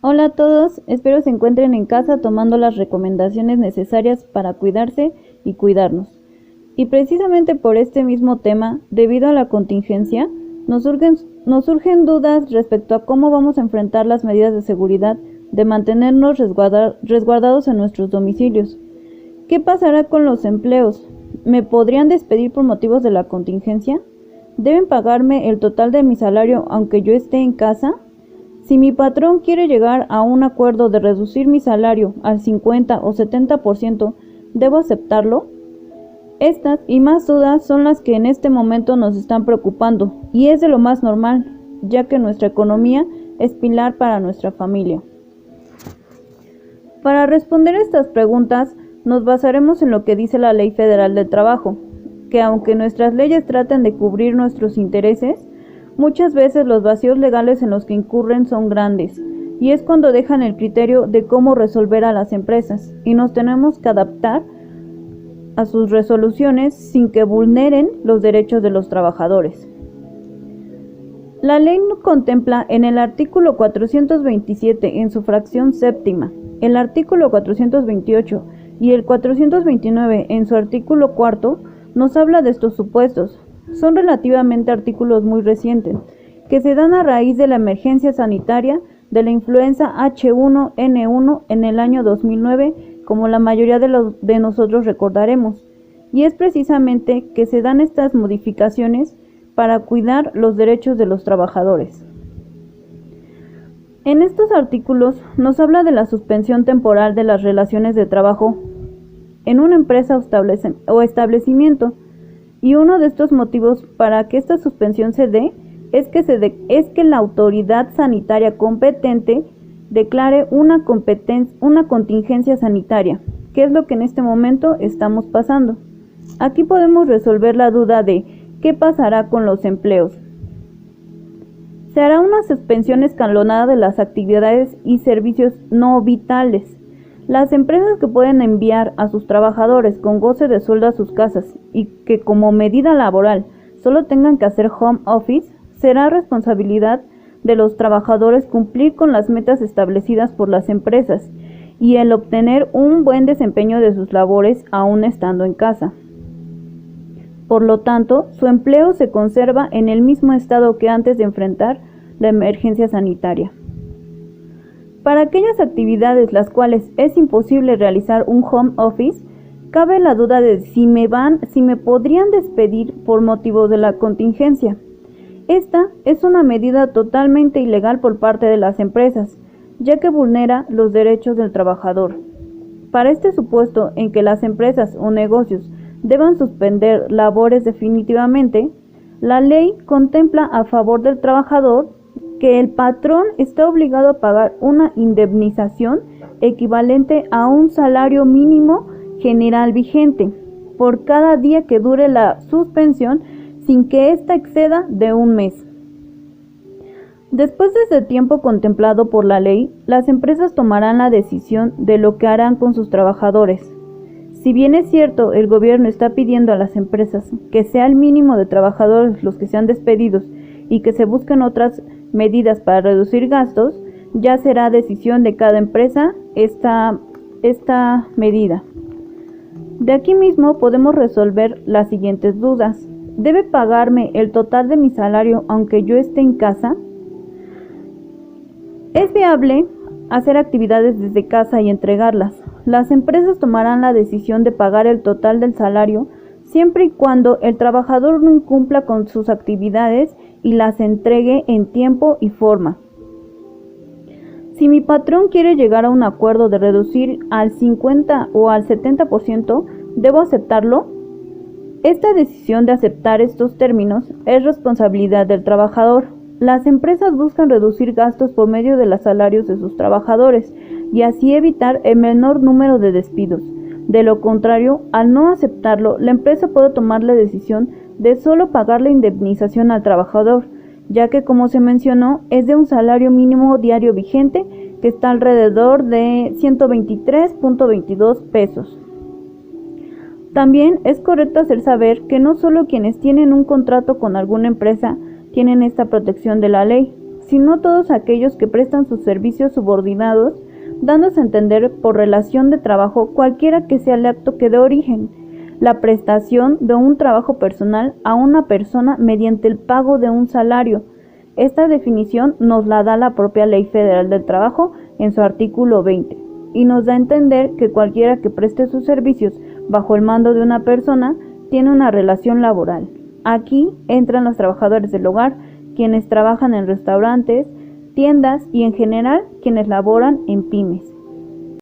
Hola a todos, espero se encuentren en casa tomando las recomendaciones necesarias para cuidarse y cuidarnos. Y precisamente por este mismo tema, debido a la contingencia, nos surgen dudas respecto a cómo vamos a enfrentar las medidas de seguridad de mantenernos resguardados en nuestros domicilios. ¿Qué pasará con los empleos? ¿Me podrían despedir por motivos de la contingencia? ¿Deben pagarme el total de mi salario aunque yo esté en casa? Si mi patrón quiere llegar a un acuerdo de reducir mi salario al 50 o 70%, ¿debo aceptarlo? Estas y más dudas son las que en este momento nos están preocupando, y es de lo más normal, ya que nuestra economía es pilar para nuestra familia. Para responder estas preguntas, nos basaremos en lo que dice la Ley Federal del Trabajo, que aunque nuestras leyes traten de cubrir nuestros intereses, muchas veces los vacíos legales en los que incurren son grandes, y es cuando dejan el criterio de cómo resolver a las empresas, y nos tenemos que adaptar a sus resoluciones sin que vulneren los derechos de los trabajadores. La ley contempla en el artículo 427 en su fracción séptima, el artículo 428 y el 429 en su artículo cuarto nos habla de estos supuestos. Son relativamente artículos muy recientes, que se dan a raíz de la emergencia sanitaria de la influenza H1N1 en el año 2009, como la mayoría de nosotros recordaremos, y es precisamente que se dan estas modificaciones para cuidar los derechos de los trabajadores. En estos artículos nos habla de la suspensión temporal de las relaciones de trabajo en una empresa o establecimiento, y uno de estos motivos para que esta suspensión se dé es que la autoridad sanitaria competente declare una contingencia sanitaria, que es lo que en este momento estamos pasando. Aquí podemos resolver la duda de ¿qué pasará con los empleos? Se hará una suspensión escalonada de las actividades y servicios no vitales. Las empresas que pueden enviar a sus trabajadores con goce de sueldo a sus casas y que como medida laboral solo tengan que hacer home office, será responsabilidad de los trabajadores cumplir con las metas establecidas por las empresas y el obtener un buen desempeño de sus labores aún estando en casa. Por lo tanto, su empleo se conserva en el mismo estado que antes de enfrentar la emergencia sanitaria. Para aquellas actividades las cuales es imposible realizar un home office, cabe la duda de si me podrían despedir por motivo de la contingencia. Esta es una medida totalmente ilegal por parte de las empresas, ya que vulnera los derechos del trabajador. Para este supuesto en que las empresas o negocios deban suspender labores definitivamente, la ley contempla a favor del trabajador que el patrón está obligado a pagar una indemnización equivalente a un salario mínimo general vigente por cada día que dure la suspensión sin que ésta exceda de un mes. Después de ese tiempo contemplado por la ley, las empresas tomarán la decisión de lo que harán con sus trabajadores. Si bien es cierto, el gobierno está pidiendo a las empresas que sea el mínimo de trabajadores los que sean despedidos y que se busquen otras medidas para reducir gastos, ya será decisión de cada empresa esta medida. De aquí mismo podemos resolver las siguientes dudas. ¿Debe pagarme el total de mi salario aunque yo esté en casa? ¿Es viable hacer actividades desde casa y entregarlas? Las empresas tomarán la decisión de pagar el total del salario siempre y cuando el trabajador no incumpla con sus actividades y las entregue en tiempo y forma. Si mi patrón quiere llegar a un acuerdo de reducir al 50 o al 70%, ¿debo aceptarlo? Esta decisión de aceptar estos términos es responsabilidad del trabajador. Las empresas buscan reducir gastos por medio de los salarios de sus trabajadores y así evitar el menor número de despidos. De lo contrario, al no aceptarlo, la empresa puede tomar la decisión de solo pagar la indemnización al trabajador, ya que como se mencionó, es de un salario mínimo diario vigente que está alrededor de 123.22 pesos. También es correcto hacer saber que no solo quienes tienen un contrato con alguna empresa tienen esta protección de la ley, sino todos aquellos que prestan sus servicios subordinados, dándose a entender por relación de trabajo cualquiera que sea el acto que dé origen, la prestación de un trabajo personal a una persona mediante el pago de un salario. Esta definición nos la da la propia Ley Federal del Trabajo en su artículo 20 y nos da a entender que cualquiera que preste sus servicios bajo el mando de una persona tiene una relación laboral. Aquí entran los trabajadores del hogar, quienes trabajan en restaurantes, tiendas y en general quienes laboran en pymes.